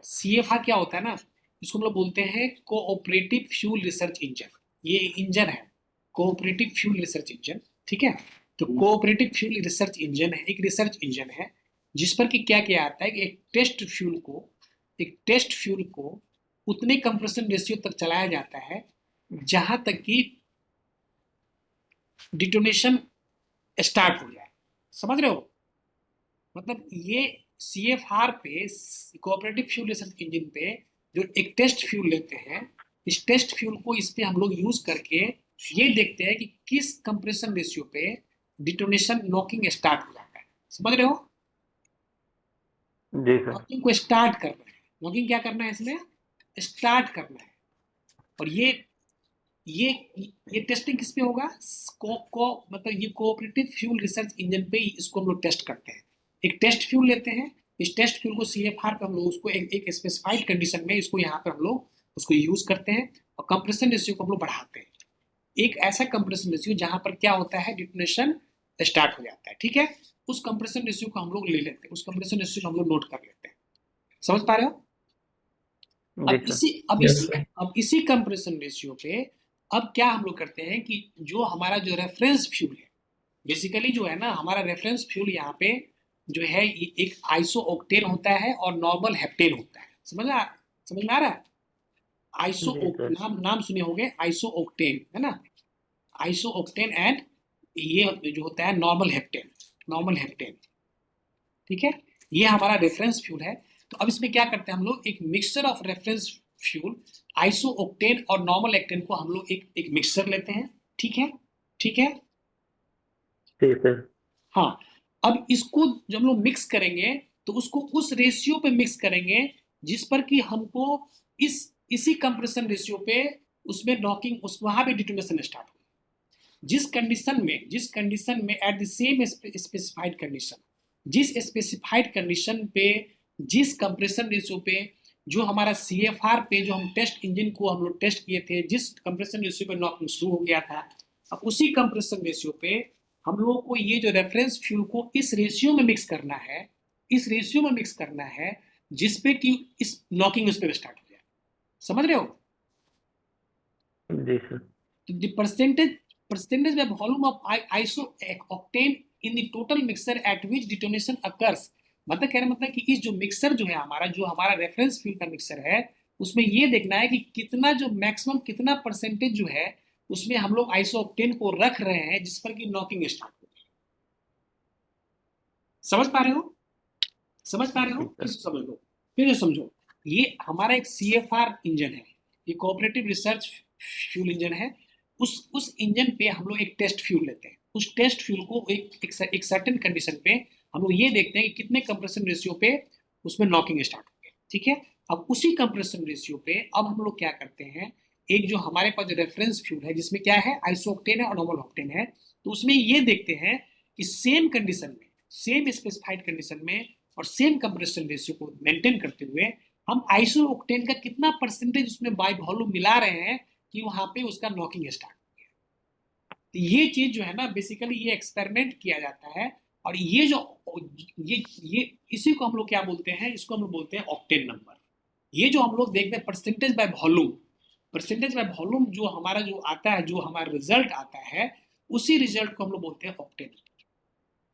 Speaker 1: CFR क्या होता है ना, इसको हम लोग बोलते हैं कोऑपरेटिव फ्यूल रिसर्च इंजन। ये इंजन है कोऑपरेटिव फ्यूल रिसर्च इंजन, ठीक है। तो कोऑपरेटिव फ्यूल रिसर्च इंजन है, एक रिसर्च इंजन है जिस पर कि क्या किया जाता है कि एक टेस्ट फ्यूल को उतने कंप्रेशन रेशियो तक चलाया जाता है जहां तक कि डिटोनेशन स्टार्ट हो जाए। समझ रहे हो? मतलब ये CFR पे, कोऑपरेटिव फ्यूल रिसर्च इंजन पे जो एक टेस्ट फ्यूल लेते हैं, इस टेस्ट फ्यूल को इस पे हम लोग यूज करके ये देखते हैं कि किस कंप्रेशन रेशियो पे डिटोनेशन नॉकिंग स्टार्ट हो जाता है। समझ रहे हो?
Speaker 2: जी सर।
Speaker 1: नॉकिंग को स्टार्ट करना है, नॉकिंग क्या करना है इसमें, स्टार्ट करना है। और ये ये टेस्टिंग किस पे होगा, मतलब ये कोऑपरेटिव फ्यूल रिसर्च इंजन पे इसको हम लोग टेस्ट करते हैं। एक टेस्ट फ्यूल लेते हैं, इस टेस्ट फ्यूल को CFR पे हम लोग उसको एक स्पेसिफाइड कंडीशन में इसको यहाँ पे हम लोग उसको यूज करते हैं और कंप्रेशन रेशियो को हम लोग बढ़ाते हैं। एक ऐसा कंप्रेशन रेशियो जहां पर क्या होता है, डिटोनेशन स्टार्ट हो जाता है, ठीक है। उस कंप्रेशन रेशियो को हम लोग ले लेते हैं, उस कंप्रेशन रेशियो को हम लोग नोट कर लेते हैं। समझ पा रहे हो?
Speaker 2: जी
Speaker 1: अब
Speaker 2: सर।
Speaker 4: Yes sir.
Speaker 1: इसी कंप्रेशन रेशियो पे अब क्या हम लोग करते हैं कि जो हमारा जो रेफरेंस फ्यूल है, बेसिकली जो है ना हमारा रेफरेंस फ्यूल यहाँ पे जो है एक आइसो ऑक्टेन होता है और नॉर्मल हेप्टेन होता है। समझ में आ रहा है? आइसो
Speaker 2: जी सर।
Speaker 1: नाम सुने होंगे, आइसो ऑक्टेन है ना, आइसो ऑक्टेन एंड ये जो होता है नॉर्मल हेप्टेन, ठीक है। ये हमारा रेफरेंस फ्यूल है। तो अब इसमें क्या करते हैं हम लोग, एक mixture of reference fuel iso octane और नॉर्मल एक्टेन को हम लोग एक मिक्सचर लेते हैं, ठीक है। ठीक है।
Speaker 2: ठीक सर।
Speaker 1: हाँ, अब इसको जब हम लोग मिक्स करेंगे तो उसको उस रेशियो पे मिक्स करेंगे जिस पर कि हमको इसी कंप्रेशन रेशियो पे उसमें नॉकिंग उस वहां पे डिटोनेशन स्टार्ट हो। जिस कंडीशन में at the same specified condition, जिस स्पेसिफाइड कंडीशन पे, जिस कंप्रेशन रेशियो पे, जो हमारा CFR पे जो हम टेस्ट इंजन को हम लोग टेस्ट किए थे, जिस कंप्रेशन रेशियो पे नॉकिंग शुरू हो गया था, अब उसी कंप्रेशन रेशियो पे हम लोगों को ये जो रेफरेंस फ्यूल को इस रेशियो में मिक्स करना है, इस रेशियो में मिक्स करना है जिसपे कि इस नॉकिंग उस पे स्टार्ट हो जाए। समझ रहे हो?
Speaker 2: जी सर।
Speaker 1: तो the percentage by volume of iso-octane in the total mixture at which detonation occurs, मतलब कहने मतलब कि इस जो मिक्सर जो है हमारा, जो हमारा रेफरेंस फ्यूल का मिक्सर है, उसमें ये देखना है कि कितना जो मैक्सिमम कितना परसेंटेज जो है उसमें हम लोग आइसोऑक्टेन को रख रहे हैं जिस पर कि नॉकिंग स्टार्ट हो। समझ पा रहे हो? समझ पा रहे हो? किस समझ लो, फिर समझो। ये हमारा एक CFR इंजन है, ये कोऑपरेटिव रिसर्च फ्यूल इंजन है। उस इंजन पे हम लोग एक टेस्ट फ्यूल लेते हैं। उस टेस्ट फ्यूल को एक सर्टेन कंडीशन पे हम लोग ये देखते हैं कि कितने कंप्रेशन रेशियो पे उसमें नॉकिंग स्टार्ट हो गया। ठीक है, अब उसी कंप्रेशन रेशियो पे अब हम लोग क्या करते हैं, एक जो हमारे पास जो रेफरेंस फ्यूल है जिसमें क्या है, आइसोऑक्टेन है और नॉर्मल ऑक्टेन है, तो उसमें ये देखते हैं कि सेम कंडीशन में, सेम स्पेसिफाइड कंडीशन में और सेम कंप्रेशन रेशियो को मेंटेन करते हुए हम आइसोऑक्टेन का कितना परसेंटेज उसमें बाय वॉल्यूम मिला रहे हैं कि वहां पे उसका नॉकिंग स्टार्ट हो गया। तो ये चीज जो है ना, बेसिकली ये एक्सपेरिमेंट किया जाता है और ये जो ये इसी को हम लोग क्या बोलते हैं, इसको हम लोग बोलते हैं ऑक्टेन नंबर। ये जो हम लोग देखते हैं percentage by volume, percentage by volume जो हमारा जो आता है, जो हमारा रिजल्ट आता है, उसी रिजल्ट को हम लोग बोलते हैं ऑक्टेन।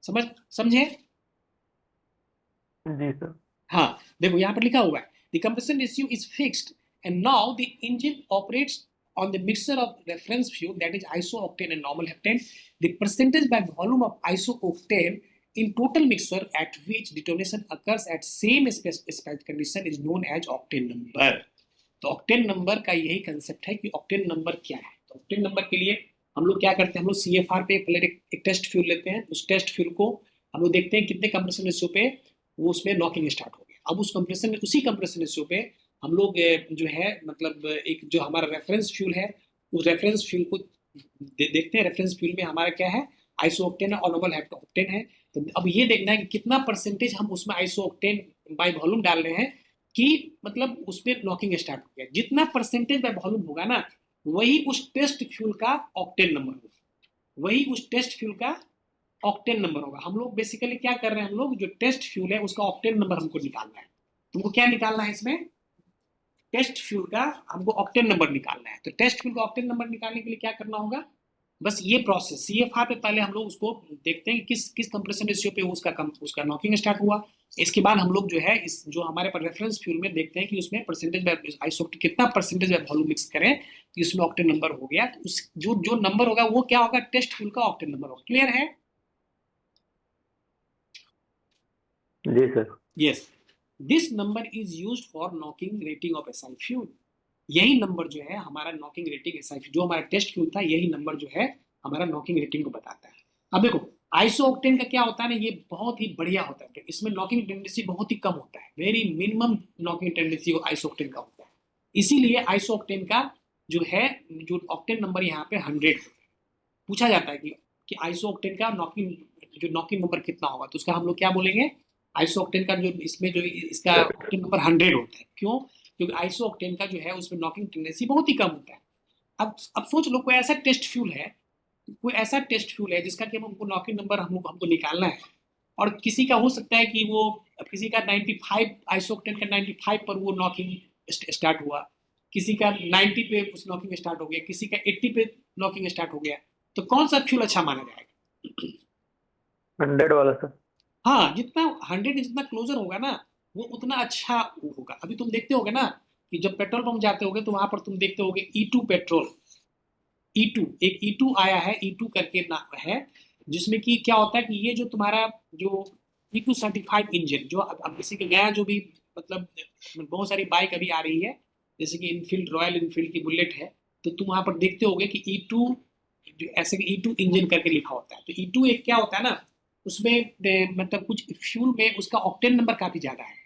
Speaker 1: समझे?
Speaker 2: जी सर।
Speaker 1: हाँ, देखो यहाँ पर लिखा हुआ है the compression ratio is fixed and now the engine operates on the mixture of reference fuel, that is iso-octane and normal heptane. The percentage by volume of iso-octane in total mixture at which detonation occurs at same specified condition is known as octane number. तो octane number का यही concept है कि octane number क्या है। तो octane number के लिए हम लोग क्या करते हैं, हम लोग CFR पे पहले एक टेस्ट फ्यूल लेते हैं। उस टेस्ट फ्यूल को हम लोग देखते हैं कितने कंप्रेशन रेशियो पे वो उसमें नॉकिंग स्टार्ट हो गया। अब उसी कंप्रेशन रेशियो पे हम लोग जो है मतलब एक जो हमारा रेफरेंस फ्यूल है, उस रेफरेंस फ्यूल को देखते हैं। रेफरेंस फ्यूल में हमारा क्या है, आइसोऑक्टेन और नॉर्मल ऑक्टेन है। तो अब ये देखना है कि कितना परसेंटेज हम उसमें आइसोऑक्टेन बाय वॉल्यूम डाल रहे हैं कि मतलब उसमें नॉकिंग स्टार्ट हो गया। जितना परसेंटेज बाय वॉल्यूम होगा ना, वही उस टेस्ट फ्यूल का ऑक्टेन नंबर होगा, वही उस टेस्ट फ्यूल का ऑक्टेन नंबर होगा। हम लोग बेसिकली क्या कर रहे हैं, हम लोग जो टेस्ट फ्यूल है उसका ऑक्टेन नंबर हमको निकालना है। तुमको क्या निकालना है इसमें, टेस्ट फ्यूल का हमको ऑक्टेन नंबर निकालना है। तो टेस्ट फ्यूल का ऑक्टेन नंबर निकालने के लिए क्या करना होगा, बस ये प्रोसेस CFR पे पहले हम लोग उसको देखते हैं कि किस कंप्रेशन रेशियो पे उसका नॉकिंग स्टार्ट हुआ। इसके बाद हम लोग जो है इस जो हमारे पास रेफरेंस फ्यूल में देखते हैं कि उसमें परसेंटेज आइसोऑक्टेन कितना परसेंटेज वॉल्यूम मिक्स करें कि उसमें ऑक्टेन नंबर हो गया। तो उस जो नंबर होगा वो क्या होगा, टेस्ट फ्यूल का ऑक्टेन नंबर होगा। क्लियर है?
Speaker 2: जी sir.
Speaker 1: Yes, this number is used for knocking rating of SI fuel. यही नंबर जो है हमारा नॉकिंग रेटिंग SI जो हमारा टेस्ट फ्यूल था, यही नंबर जो है हमारा नॉकिंग रेटिंग को बताता है। अब देखो आइसोऑक्टेन का क्या होता है ना, ये बहुत ही बढ़िया होता है। इसमें नॉकिंग टेंडेंसी बहुत ही कम होता है, very minimum knocking tendency isooctane का होता है। इसीलिए आइसोऑक्टेन का जो है जो ऑक्टेन नंबर यहाँ पे 100 पूछा जाता है कि आइसोऑक्टेन का नॉकिंग नंबर कितना होगा, तो उसका हम लोग क्या बोलेंगे, आइसोऑक्टेन का जो इसमें जो इसका ऑक्टेन नंबर 100 होता है। क्यों? क्योंकि आइसोऑक्टेन का जो है उसमें नॉकिंग टेंडेंसी बहुत ही कम होता है। अब सोच लो कोई ऐसा टेस्ट फ्यूल है जिसका कि हमको नॉकिंग नंबर हमको निकालना है, और किसी का हो सकता है कि वो किसी का 95 आइसोऑक्टेन का 95 पर वो नॉकिंग स्टार्ट हुआ, किसी का 90 पे उस नॉकिंग स्टार्ट हो गया, किसी का 80 पे नॉकिंग स्टार्ट हो गया। तो कौन सा फ्यूल अच्छा माना जाएगा?
Speaker 2: 100 वाला सर।
Speaker 1: हाँ, जितना 100 जितना क्लोजर होगा ना, वो उतना अच्छा होगा। अभी तुम देखते होगे ना कि जब पेट्रोल पंप जाते होगे तो वहां पर तुम देखते होगे E2 पेट्रोल, एक E2 आया है, E2 करके नाम है, जिसमें कि क्या होता है कि ये जो तुम्हारा जो E2 सर्टिफाइड इंजन जो अब किसी के नया जो भी मतलब बहुत सारी बाइक अभी आ रही है, जैसे कि इनफील्ड, रॉयल इनफील्ड की बुलेट है, तो तुम वहां पर देखते होगे कि E2 जो ऐसे E2 इंजन करके लिखा होता है। तो E2 एक क्या होता है ना, उसमें मतलब कुछ फ्यूल में उसका ऑक्टेन नंबर काफी ज्यादा है।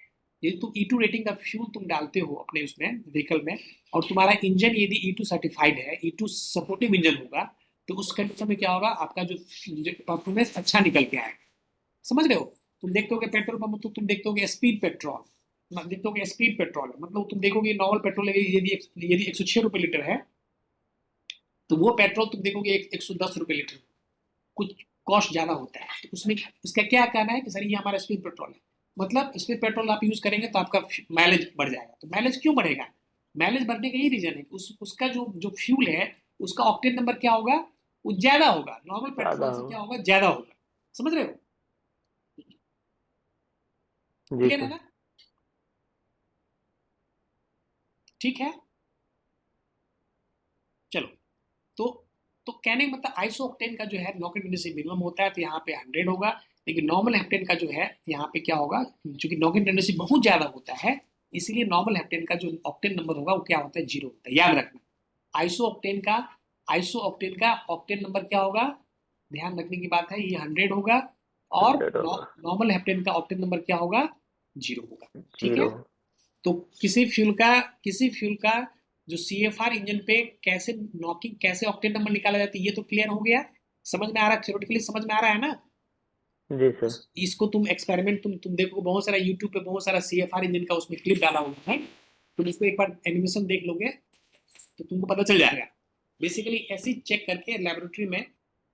Speaker 1: यदि तुम E2 रेटिंग का फ्यूल तुम डालते हो अपने उसमें व्हीकल में, और तुम्हारा इंजन यदि E2 सर्टिफाइड है, E2 सपोर्टिव इंजन होगा, तो उस कंडीशन में क्या होगा, आपका जो परफॉर्मेंस अच्छा निकल के आएगा। समझ रहे हो? तुम देखते होगे पेट्रोल पंप, तो तुम देखते होगे स्पीड पेट्रोल, देखते होगे स्पीड पेट्रोल है, मतलब तुम देखोगे नॉर्मल पेट्रोल यदि 106 रुपये लीटर है, तो वो पेट्रोल तुम देखोगे 110 रुपये लीटर, कुछ कॉस्ट ज्यादा होता है। तो उसमें इसका क्या कहना है कि सर ये हमारा स्पीड पेट्रोल है, मतलब स्पीड पेट्रोल आप यूज करेंगे तो आपका माइलेज बढ़ जाएगा। तो माइलेज क्यों बढ़ेगा? माइलेज बढ़ने का यही रीजन है कि उसका जो फ्यूल है उसका ऑक्टेन नंबर क्या होगा, वो ज्यादा होगा, नॉर्मल पेट्रोल से क्या होगा, ज्यादा होगा। समझ रहे हो?
Speaker 2: जी
Speaker 1: क्लियर है
Speaker 2: सर।
Speaker 1: ना? ठीक है, चलो। तो कहने का मतलब आइसो ऑक्टेन का जो है नॉकेट इंडेक्स मिनिमम होता है, तो यहाँ पे 100 होगा, लेकिन नॉर्मल हेप्टेन का जो है यहाँ पे क्या होगा, क्योंकि नॉकेट इंडेक्स बहुत ज्यादा होता है, इसीलिए नॉर्मल हेप्टेन का जो ऑक्टेन नंबर होगा वो क्या होता है, 0 होता है। याद रखना, आइसो ऑक्टेन का ऑक्टेन नंबर क्या होगा, ध्यान रखने की बात है, ये 100 होगा, और
Speaker 2: 100 होगा।
Speaker 1: नॉर्मल हेप्टेन का ऑक्टेन नंबर क्या होगा, 0 होगा। ठीक है?
Speaker 2: 0।
Speaker 1: तो किसी फ्यूल का जो CFR इंजन पे कैसे नॉकिंग, कैसे ऑक्टेन नंबर निकाला जाता है, ये तो क्लियर हो गया, समझ में आ रहा है, थ्योरेटिकली समझ में आ रहा है ना?
Speaker 2: जी सर।
Speaker 1: इसको तुम एक्सपेरिमेंट तुम देखो, बहुत सारा यूट्यूब पे बहुत सारा CFR इंजन का उसमें क्लिप डाला हुआ है, तुम इसको एक बार एनिमेशन देख लोगे तो तुमको पता चल जाएगा। बेसिकली ऐसे ही चेक करके लेबोरेटरी में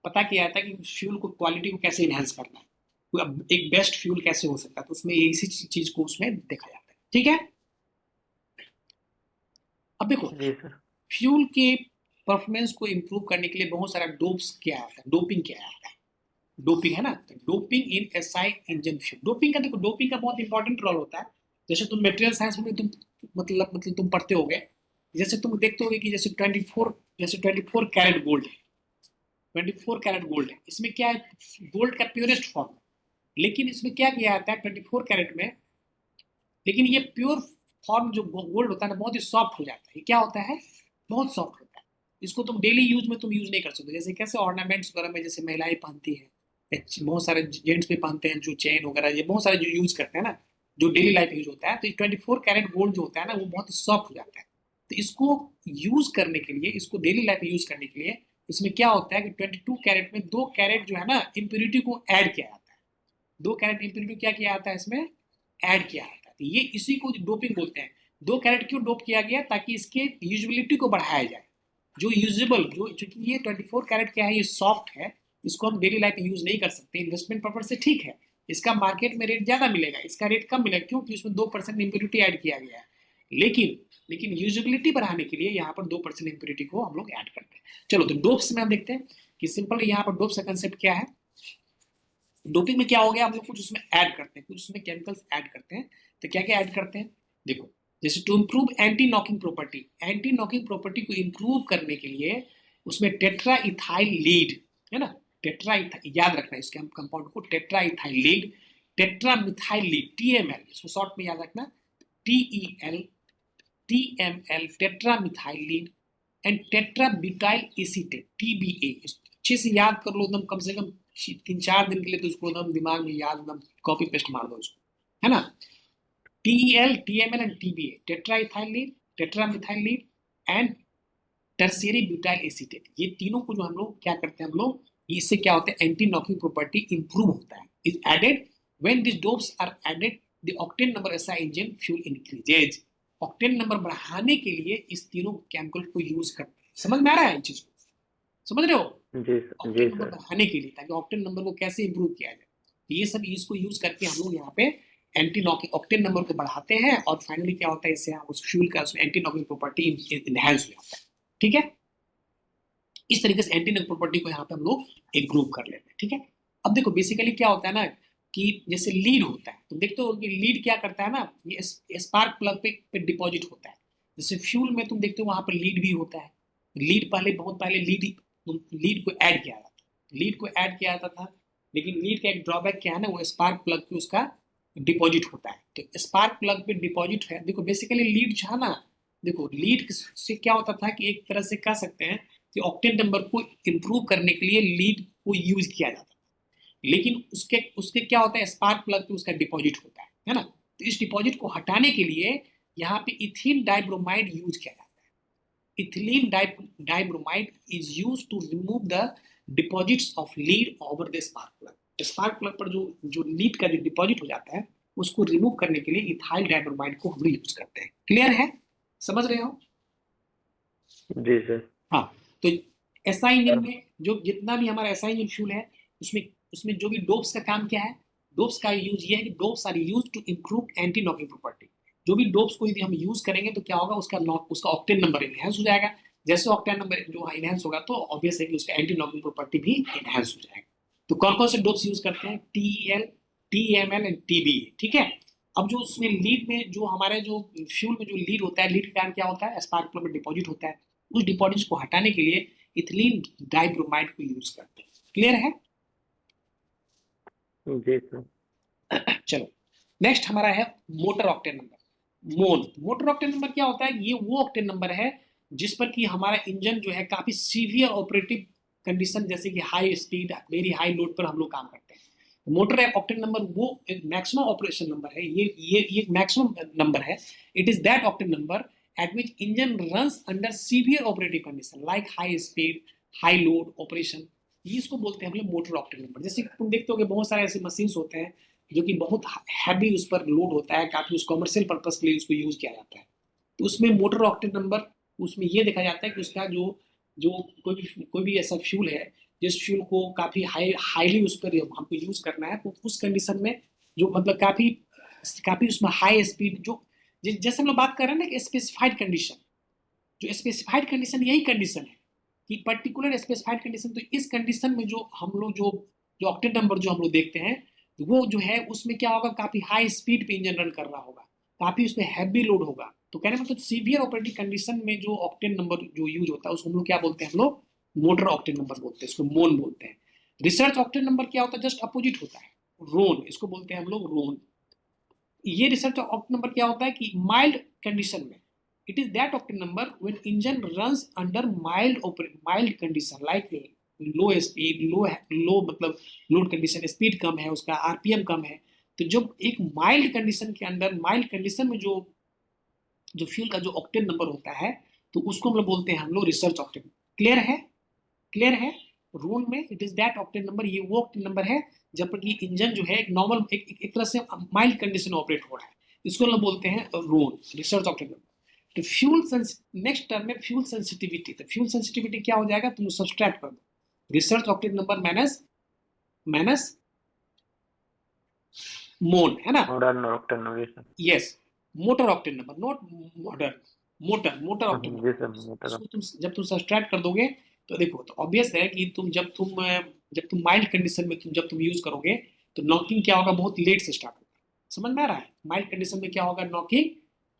Speaker 1: पता किया जाता है कि फ्यूल को क्वालिटी को कैसे इनहेंस करना है, तो अब एक बेस्ट फ्यूल कैसे हो सकता है, तो उसमें इसी चीज को उसमें देखा जाता है। ठीक है? अब देखो,
Speaker 2: जी सर।
Speaker 1: फ्यूल के परफॉर्मेंस को इंप्रूव करने के लिए बहुत सारा डोप्स क्या आता है, डोपिंग क्या आता है, डोपिंग है ना, तो डोपिंग इन SI इंजन फ्यूल। डोपिंग का देखो, डोपिंग का बहुत इंपॉर्टेंट रोल होता है। जैसे तुम मटेरियल साइंस में तुम मतलब तुम पढ़ते होगे, जैसे तुम देखते होगे कि जैसे 24 कैरेट गोल्ड है, 24 कैरेट गोल्ड है, इसमें क्या है, गोल्ड का प्योरेस्ट फॉर्म, लेकिन इसमें क्या किया जाता है 24 कैरेट में, लेकिन ये प्योर फॉर्म जो गोल्ड होता है ना, बहुत ही सॉफ्ट हो जाता है। ये क्या होता है, बहुत सॉफ्ट होता है, इसको तुम डेली यूज में तुम यूज नहीं कर सकते। जैसे कैसे ऑर्नामेंट्स वगैरह में जैसे महिलाएं पहनती है, बहुत सारे जेंट्स भी पहनते हैं, जो चेन वगैरह, ये बहुत सारे जो यूज करते हैं ना, जो डेली लाइफ यूज होता है, तो 24 कैरेट गोल्ड जो होता है ना, वो बहुत ही सॉफ्ट हो जाता है। तो इसको यूज करने के लिए, इसको डेली लाइफ में यूज करने के लिए, इसमें क्या होता है कि 22 कैरेट में 2 कैरेट जो है ना इम्प्योरिटी को ऐड किया जाता है। 2 कैरेट इम्प्योरिटी क्या किया जाता है इसमें, ऐड किया जाता है। तो ये इसी को डोपिंग बोलते हैं। 2 कैरेट क्यों डोप किया गया, ताकि इसके यूजेबिलिटी को बढ़ाया जाए, जो यूजेबल, जो चूंकि ये 24 कैरेट क्या है, ये सॉफ्ट है, इसको हम डेली लाइफ में यूज नहीं कर सकते, इन्वेस्टमेंट पर्पज से ठीक है, इसका मार्केट में रेट ज्यादा मिलेगा, इसका रेट कम मिलेगा, क्योंकि इसमें 2% इम्प्योरिटी ऐड किया गया है। लेकिन यूजेबिलिटी बढ़ाने के लिए यहाँ पर 2% इम्प्योरिटी को हम लोग ऐड करते हैं। चलो, तो डोप्स में हम देखते हैं कि सिंपल यहाँ पर डोप्स का कंसेप्ट क्या है। डोपिंग में क्या हो गया, हम लोग कुछ उसमें ऐड करते हैं, कुछ उसमें केमिकल्स ऐड करते हैं। तो क्या क्या ऐड करते हैं, देखो, जैसे to improve anti knocking property को इम्प्रूव करने के लिए उसमें टेट्रा इथाइल लीड है ना, याद रखना इसके हम कंपाउंड को, tetra ethyl lead, tetra methyl lead, TML, इसको शॉर्ट में याद रखना, TML, tetra methyl lead, and tetra butyl acetate, TBA। अच्छे से याद कर लो एकदम, कम से कम 3-4 दिन के लिए, तो उसको एकदम दिमाग में याद, एकदम कॉपी पेस्ट मार दो उसको, है ना। TEL, TML and TBA, tetraethyl lead, टेट्रामिथाइल lead and tertiary butyl acetate, ये तीनों को जो हम लोग क्या करते हैं, हम लोग इससे क्या होता है, एंटी नॉकिंग प्रॉपर्टी इंप्रूव होता है, is added when this dopes are added, the octane number SI engine fuel increases. Octane number बढ़ाने के लिए इस तीनों केमिकल को यूज करते हैं। समझ में आ रहा है, इन चीज को समझ रहे हो,
Speaker 2: जी सर। जी
Speaker 1: ऑक्टेन नंबर
Speaker 2: सर।
Speaker 1: बढ़ाने के लिए, ताकि ऑक्टेन नंबर को कैसे इंप्रूव किया जाए, ये सब इसको यूज करके हम लोग यहाँ पे एंटी नॉकिंग ऑक्टेन नंबर को बढ़ाते हैं, और फाइनली क्या होता है, इससे उस फ्यूल का उसमें एंटी नॉकिंग प्रॉपर्टी इनहेंस हो जाता है। ठीक है, इस तरीके से एंटी नॉकिंग प्रॉपर्टी को यहाँ पे हम लोग एक ग्रुप कर लेते हैं। ठीक है, अब देखो बेसिकली क्या होता है ना, कि जैसे लीड होता है, तो देखते हो कि लीड क्या करता है ना, ये स्पार्क प्लग पे डिपॉजिट होता है। जैसे फ्यूल में तुम देखते हो वहां पर लीड भी होता है, लीड पहले, बहुत पहले लीड को ऐड किया जाता था, लेकिन लीड का एक ड्रॉबैक क्या है ना, वो स्पार्क प्लग पे उसका डिपॉजिट होता है। तो स्पार्क प्लग पे डिपॉजिट है, देखो बेसिकली लीड जो है ना, देखो लीड से क्या होता था कि एक तरह से कह सकते हैं कि ऑक्टेन नंबर को इंप्रूव करने के लिए लीड को यूज किया जाता है, लेकिन उसके उसके क्या होता है, स्पार्क प्लग पे उसका डिपॉजिट होता है ना। तो इस डिपॉजिट को हटाने के लिए यहाँ पे इथिलीन डाइब्रोमाइड यूज किया जाता है। Ethylene dibromide is use to remove the deposits of lead over the spark plug. Spark plug पर जो लीड का जो डिपॉजिट हो जाता है उसको रिमूव करने के लिए इथाइल डाइब्रोमाइड को हम यूज करते हैं। क्लियर है, समझ रहे हो?
Speaker 2: जी सर।
Speaker 1: हाँ, तो एसआई इंजन में जो जितना भी हमारा एसआई इंजन फ्यूल है उसमें जो भी डोप्स का काम क्या है, डोप्स का यूज ये है कि dopes are use to improve anti knocking property. जो भी डोप्स को यदि हम यूज करेंगे तो क्या होगा, उसका ऑक्टेन नंबर इनहेंस हो जाएगा। जैसे ऑक्टेन नंबर जो इनहेंस होगा तो ऑब्वियस है कि उसका एंटी नॉकिंग प्रॉपर्टी भी इनहेंस हो जाएगा। तो कौन कौन से डोप्स यूज करते हैं, TEL, TML एंड TBA। ठीक है, अब जो उसमें लीड में जो हमारे जो फ्यूल में जो लीड होता है, लीड का काम क्या होता है, स्पार्क प्लग में डिपॉजिट होता है। उस डिपॉजिट को हटाने के लिए इथिलीन डाइब्रोमाइड को यूज करते हैं। क्लियर है?
Speaker 2: जी सर।
Speaker 1: चलो नेक्स्ट हमारा है मोटर ऑक्टेन नंबर, मोन। मोटर ऑक्टेन नंबर क्या होता है, ये वो ऑक्टेन नंबर है जिस पर कि हमारा इंजन जो है काफी सीवियर ऑपरेटिव कंडीशन, जैसे कि high speed, very high load पर हम लोग काम करते हैं। मोटर ऑक्टेन नंबर वो एक मैक्सिमम ऑपरेशन नंबर है, ये मैक्सिमम नंबर है। It is that octane number at which engine runs under severe operating condition like high speed, high load operation। ये इसको बोलते हैं हम लोग मोटर ऑक्टेन नंबर। जैसे कि तुम देखते होगे बहुत सारे ऐसे मशीन्स होते हैं जो कि बहुत हैवी उस पर लोड होता है, काफी उस कॉमर्शियल पर्पस के लिए उसको यूज किया जाता है। तो उसमें मोटर ऑक्टेन नंबर, उसमें ये देखा जाता है कि उसका जो कोई भी ऐसा फ्यूल है जिस फ्यूल को काफी हाईली उस पर हमको यूज करना है, तो उस कंडीशन में जो मतलब काफी उसमें हाई स्पीड, जो जैसे हम लोग बात कर रहे हैं ना कि स्पेसिफाइड कंडीशन, जो स्पेसिफाइड कंडीशन यही कंडीशन है कि पर्टिकुलर स्पेसिफाइड कंडीशन। तो इस कंडीशन में जो हम लोग जो ऑक्टेन नंबर जो हम लोग देखते हैं वो जो है उसमें क्या होगा, काफी हाई स्पीड पे इंजन रन कर रहा होगा, काफी उसमें हैवी लोड होगा। तो कहने मतलब सीवियर ऑपरेटिंग कंडीशन में जो ऑक्टेन नंबर जो यूज होता है उसको हम लोग क्या बोलते हैं, हम लोग मोटर ऑक्टेन नंबर बोलते हैं, इसको मोन बोलते हैं। रिसर्च ऑक्टेन नंबर क्या होता है, जस्ट अपोजिट होता है, रोन, इसको बोलते हैं हम लोग रोन। ये रिसर्च ऑक्टेन नंबर क्या होता है कि माइल्ड कंडीशन में, it is that octane number when engine runs under mild condition like low speed, low मतलब लोड कंडीशन, स्पीड कम है, उसका आरपीएम कम है। तो जब एक माइल्ड कंडीशन के अंदर, माइल्ड कंडीशन में जो फ्यूल का जो ऑक्टेन नंबर होता है तो उसको हम लोग बोलते हैं हम लोग रिसर्च ऑक्टेन। क्लियर है? क्लियर है? रोन में it is that octane number, ये वो ऑक्टेन नंबर है जब कि इंजन जो है एक नॉर्मल एक तरह से माइल्ड कंडीशन में ऑपरेट हो रहा है, इसको हम लोग बोलते हैं रोन, रिसर्च ऑक्टेन नंबर। तो फ्यूल नेक्स्ट टर्म में फ्यूल सेंसिटिविटी। तो फ्यूल सेंसिटिविटी क्या हो जाएगा, तुम सब्सट्रैक्ट कर दो research octane number minus MON, है ना?
Speaker 2: Modern octane number.
Speaker 1: Yes, motor octane number, not modern, motor octane
Speaker 2: जी
Speaker 1: नंबर।
Speaker 2: सर।
Speaker 1: इसको तुम जब तुम सब्सट्रैक्ट कर दोगे तो देखो, तो ऑब्वियस है कि जब तुम माइल्ड कंडीशन में जब तुम यूज करोगे तो नॉकिंग क्या होगा, बहुत लेट से स्टार्ट होगा। समझ में आ रहा है? माइल्ड कंडीशन में क्या होगा, नॉकिंग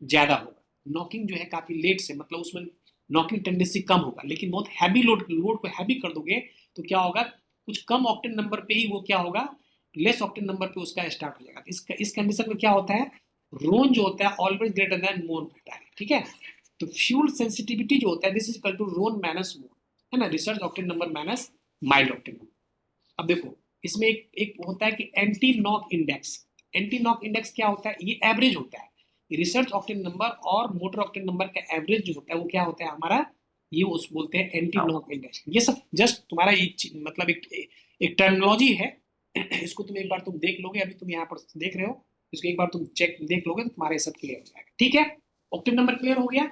Speaker 1: ज्यादा होगा, नॉकिंग जो है काफी लेट से, मतलब उसमें नॉकिंग टेंडेंसी कम होगा। लेकिन बहुत हैवी लोड को हैवी कर दोगे तो क्या होगा, कुछ कम ऑक्टेन नंबर पे ही वो क्या होगा, लेस ऑक्टेन नंबर पे उसका स्टार्ट हो जाएगा। इस कंडीशन में क्या होता है, रोन जो होता है ऑलवेज ग्रेटर देन मोन होता है। ठीक है, तो फ्यूल सेंसिटिविटी जो होता है this is equal to RON minus MON, है ना, research octane number minus mild octane number. अब देखो इसमें एक होता है कि anti knock index. Anti knock index क्या होता है, ये एवरेज होता है। रिसर्च ऑक्टेन नंबर और मोटर ऑक्टेन नंबर का एवरेज जो होता है वो क्या होता है हमारा, ये उस बोलते हैं एंटी नॉक इंडेक्स। ये सब जस्ट तुम्हारा मतलब एक टर्मिनोलॉजी है, इसको तुम एक बार तुम देख लोगे, अभी तुम यहाँ पर देख रहे हो, इसको एक बार तुम चेक देख लोगे तो तुम्हारा सब क्लियर हो जाएगा। ठीक है, ऑक्टेन नंबर क्लियर हो गया?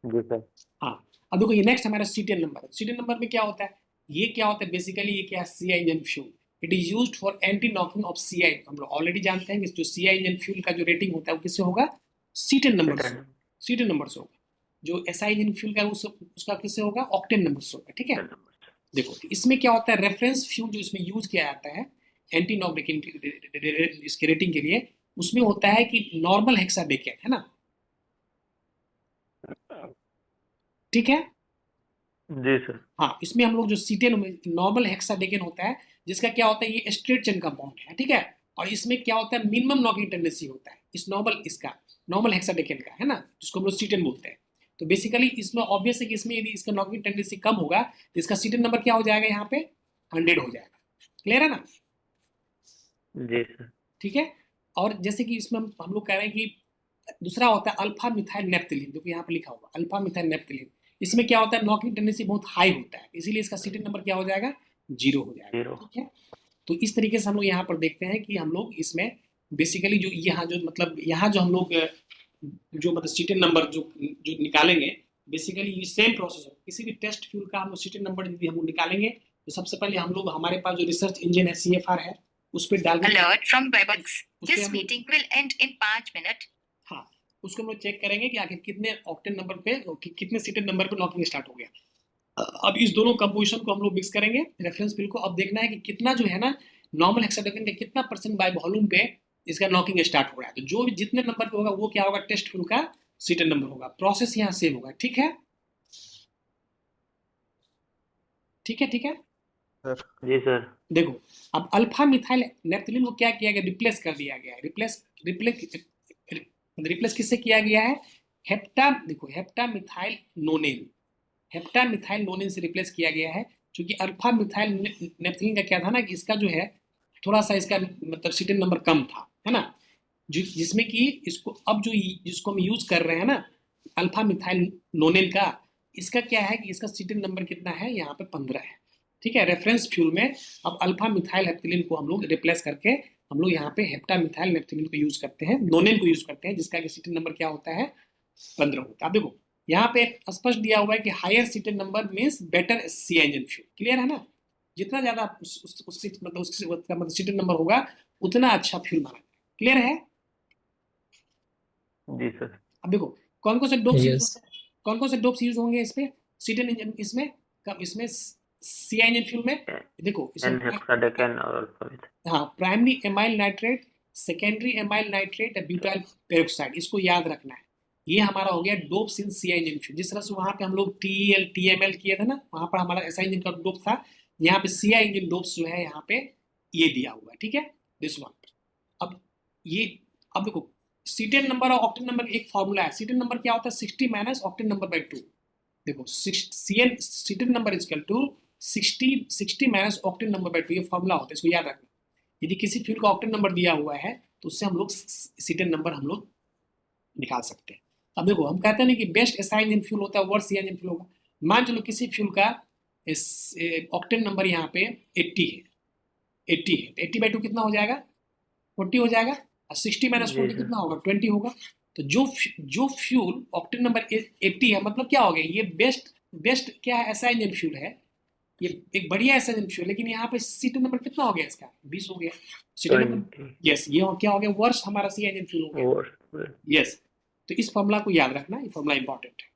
Speaker 2: जी सर।
Speaker 1: हाँ, अब देखो ये नेक्स्ट हमारा सीटेन नंबर है। सीटेन नंबर में क्या होता है, ये क्या होता है बेसिकली, ये क्या है, CI engine fuel. It is used for anti knocking of CI. हम लोग ऑलरेडी जानते हैं कि जो सीआई इंजन फ्यूल का जो रेटिंग होता है वो किससे होगा, सीटेन नंबर से, सीटेन नंबर से होगा। जो एसआई इंजन फ्यूल का उसका किससे होगा, ऑक्टेन नंबर से होगा। ठीक है, देखो इसमें क्या होता है, रेफरेंस फ्यूल जो इसमें यूज किया जाता है एंटी नॉक इसके रेटिंग के लिए, उसमें होता है कि नॉर्मल हेक्साडेकेन, है ना? ठीक है,
Speaker 2: जी सर।
Speaker 1: हाँ, इसमें हम लोग जो सीटेन नॉर्मल हेक्साडेकेन होता है जिसका क्या होता है, ये स्ट्रेट चेन कंपाउंड है। ठीक है, और इसमें क्या होता है, मिनिमम नॉकिंग टेंडेंसी होता है इसका नॉर्मल हेक्साडेकेन का, है ना, जिसको हम लोग सीटेन बोलते हैं। तो बेसिकली इसमें ऑब्वियस है कि इसमें यदि इसका नॉकिंग टेंडेंसी कम होगा तो इसका सीटेड नंबर क्या हो जाएगा, यहाँ पे 100 हो जाएगा। क्लियर है ना?
Speaker 2: जी सर।
Speaker 1: ठीक है। और जैसे कि इसमें हम लोग कह रहे हैं कि दूसरा होता है अल्फा मिथाइल नेप्थलीन, देखो यहाँ पे लिखा हुआ अल्फा मिथाइल नेप्थलीन। इसमें क्या होता है, नॉकिंग टेंडेंसी बहुत हाई होता है, इसीलिए इसका सीटेड नंबर क्या हो जाएगा, 0 हो जाएगा।
Speaker 2: 0।
Speaker 1: ठीक है। तो इस तरीके से हम लोग यहाँ पर देखते हैं कि हम लोग इसमें बेसिकली जो यहाँ जो मतलब यहाँ जो हम लोग जो मतलब सीटेड नंबर जो निकालेंगे, बेसिकली ये सेम प्रोसेस है। किसी भी टेस्ट फ्यूल का हम लोग सीटेड नंबर यदि हम लोग निकालेंगे तो सबसे पहले हम लोग हमारे पास जो रिसर्च इंजन है CFR है उस पर डाल देंगे।
Speaker 5: Alert from WebEx.
Speaker 1: उसपे
Speaker 5: This
Speaker 1: हम
Speaker 5: meeting will end in 5 minutes.
Speaker 1: हाँ उसको हम लोग चेक करेंगे कि आखिर कितने ऑक्टेन नंबर पे कितने सीटेड नंबर पे नॉकिंग स्टार्ट हो गया। अब इस दोनों कंपोजिशन को हम लोग मिक्स करेंगे रेफरेंस फिल को। अब देखना है कि कितना जो है ना नॉर्मल हेक्साडेसिमल का कितना % बाय वॉल्यूम पे इसका नॉकिंग स्टार्ट हो रहा है। तो जो भी जितने नंबर पे होगा वो क्या होगा, टेस्ट फ्यूल का सीटेड नंबर होगा। प्रोसेस यहाँ सेम होगा। ठीक है, ठीक है, ठीक है।
Speaker 2: जी सर।
Speaker 1: देखो अब अल्फा मिथाइल नेप्थलीन को क्या किया गया, रिप्लेस कर दिया गया है। रिप्लेस किससे किया गया है, हेप्टामिथाइल नोनेन से रिप्लेस किया गया है। क्योंकि अल्फा मिथाइल नेप्थलीन का क्या था ना कि इसका जो है थोड़ा सा इसका मतलब सीटेड नंबर कम था, है ना, जिसमें कि इसको अब जो जिसको हम यूज कर रहे हैं ना अल्फा मिथाइल नोनेन का, इसका क्या है कि इसका सीटेड नंबर कितना है, यहाँ पे 15 है। ठीक है। रेफरेंस फ्यूल में अब अल्फा मिथाइल नेप्थलीन को हम लोग रिप्लेस करके हम लोग यहाँ पे हेप्टा मिथाइल नेप्थलीन को यूज करते हैं, नोनेन को यूज करते हैं, जिसका कि सीटेड नंबर क्या होता है, 15 होता है। अब देखो यहाँ पे स्पष्ट दिया हुआ है कि higher cetane number means better CI engine fuel. Clear है ना? जितना ज्यादा मतलब सीटेड नंबर होगा उतना अच्छा फ्यूल माना जाएगा। क्लियर है?
Speaker 2: जी सर।
Speaker 1: अब देखो कौन कौन से डोप्स
Speaker 4: Yes.
Speaker 1: यूज होंगे इस पे सीटेड इंजन, इसमें CI इंजन फ्यूल में। देखो
Speaker 2: एन हेक्साडेकेन और अल्फा।
Speaker 1: हाँ, primary amyl nitrate, secondary amyl nitrate, butyl peroxide, इसको याद रखना है। ये हमारा हो गया डोप्स इन CI इंजन फ्यूल। जिस तरह से वहां पे हम लोग TEL TML किए थे ना, वहां पर हमारा SI इंजन का डोप था, यहाँ पे CI इंजन डोप्स जो है यहाँ पे ये दिया हुआ है। ठीक है, दिस वन। अब देखो सीटेड नंबर और ऑक्टेन नंबर एक फॉर्मूला है। सीटेड नंबर क्या होता है, 60 माइनस ऑक्टेन नंबर बाई 2। देखो cetane number is equal to 60 minus octane number by 2, ये फॉर्मूला होता है, इसको याद रखना। यदि किसी फ्यूल का ऑक्टेन नंबर दिया हुआ है तो उससे हम लोग सीटेड नंबर हम लोग निकाल सकते हैं। अब देखो हम कहते हैं ना कि बेस्ट SI इंजन फ्यूल होता है, वर्स्ट CI इंजन फ्यूल होगा। मान चलो किसी फ्यूल का ऑक्टेन नंबर यहाँ पे 80 है, 80 बाई 2 कितना हो जाएगा, 40 हो जाएगा। और 60 माइनस 40 कितना होगा, 20 होगा। तो जो फ्यूल ऑक्टेन नंबर 80 है, मतलब क्या हो गया, ये बेस्ट क्या है, SI इंजन फ्यूल है, ये एक बढ़िया SI इंजन फ्यूल। लेकिन यहाँ पे सीटेड नंबर कितना हो गया इसका, 20 हो गया सीटेड नंबर। यस, ये क्या हो गया, वर्ष हमारा CI इंजन फ्यूल हो गया। यस, तो इस फॉर्मूला को याद रखना, ये फॉर्मूला इंपॉर्टेंट है।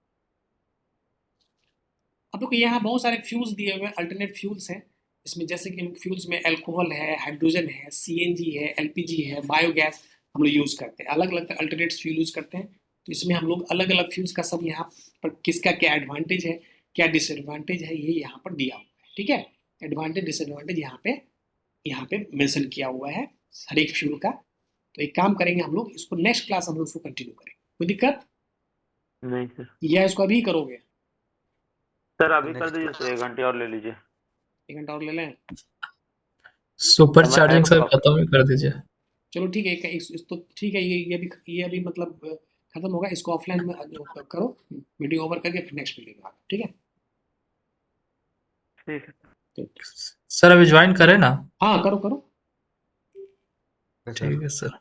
Speaker 1: अब देखो यहाँ बहुत सारे फ्यूल्स दिए हुए हैं, अल्टरनेट फ्यूल्स हैं इसमें। जैसे कि फ्यूल्स में अल्कोहल है, हाइड्रोजन है, CNG है, LPG है, बायोगैस हम लोग यूज़ करते हैं। अलग अलग अल्टरनेट फ्यूल यूज़ करते हैं। तो इसमें हम लोग अलग अलग फ्यूल्स का सब यहाँ पर किसका क्या एडवांटेज है, क्या डिसएडवांटेज है, ये यहाँ पर दिया हुआ है। ठीक है, एडवांटेज डिसएडवांटेज यहाँ पे मेंशन किया हुआ है हर एक फ्यूल का। तो एक काम करेंगे हम लोग, इसको नेक्स्ट क्लास हम लोग इसको कंटिन्यू करेंगे। कोई दिक्कत
Speaker 2: नहीं सर।
Speaker 1: या इसको अभी करोगे?
Speaker 2: सर अभी कर दीजिए सर, 1 घंटे और ले लीजिए।
Speaker 1: 1 घंटा और ले लें?
Speaker 4: सुपर चार्जिंग सर खत्म ही कर दीजिए।
Speaker 1: चलो ठीक है, तो ठीक है, ये अभी मतलब खत्म होगा। इसको ऑफलाइन में करो, मीटिंग ओवर करके फिर नेक्स्ट मीटिंग में। ठीक है,
Speaker 2: ठीक है
Speaker 4: सर अभी ज्वाइन करें ना?
Speaker 1: हाँ करो करो।
Speaker 4: ठीक है सर।